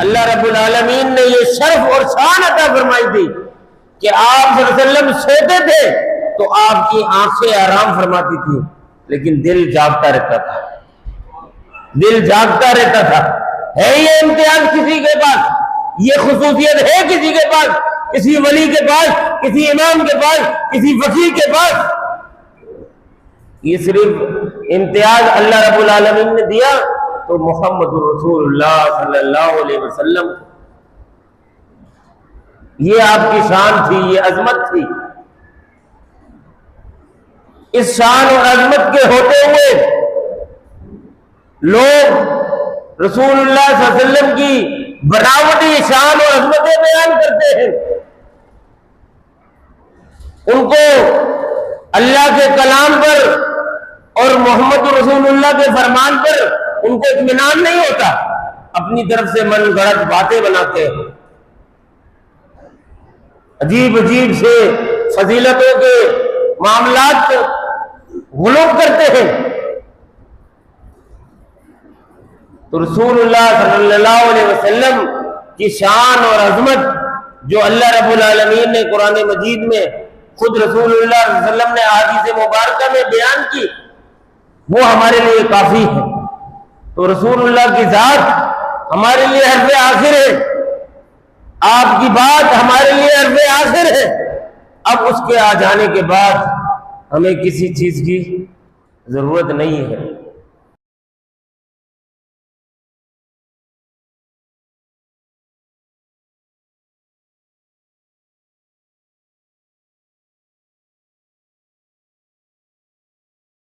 اللہ رب العالمین نے یہ شرف اور شان عطا فرمائی تھی کہ آپ صلی اللہ علیہ وسلم سوتے تھے تو آپ کی آنکھیں آرام فرماتی تھی، لیکن دل جاگتا رہتا تھا، دل جاگتا رہتا تھا۔ ہے یہ امتیاز کسی کے پاس؟ یہ خصوصیت ہے کسی کے پاس؟ کسی ولی کے پاس، کسی امام کے پاس، کسی فقیر کے پاس؟ یہ صرف امتیاز اللہ رب العالمین نے دیا تو محمد رسول اللہ صلی اللہ علیہ وسلم، یہ آپ کی شان تھی، یہ عظمت تھی۔ اس شان اور عظمت کے ہوتے ہوئے لوگ رسول اللہ صلی اللہ علیہ وسلم کی بناوٹی شان اور عظمتیں بیان کرتے ہیں، ان کو اللہ کے کلام پر اور محمد رسول اللہ کے فرمان پر ان کو اطمینان نہیں ہوتا، اپنی طرف سے من گھڑت باتیں بناتے ہیں، عجیب عجیب سے فضیلتوں کے معاملات غلو کرتے ہیں۔ تو رسول اللہ صلی اللہ علیہ وسلم کی شان اور عظمت جو اللہ رب العالمین نے قرآن مجید میں خود رسول اللہ صلی اللہ علیہ وسلم نے احادیث مبارکہ میں بیان کی، وہ ہمارے لیے کافی ہے۔ تو رسول اللہ کی ذات ہمارے لیے حرف آخر ہے، آپ کی بات ہمارے لیے حرف آخر ہے۔ اب اس کے آ جانے کے بعد ہمیں کسی چیز کی ضرورت نہیں ہے۔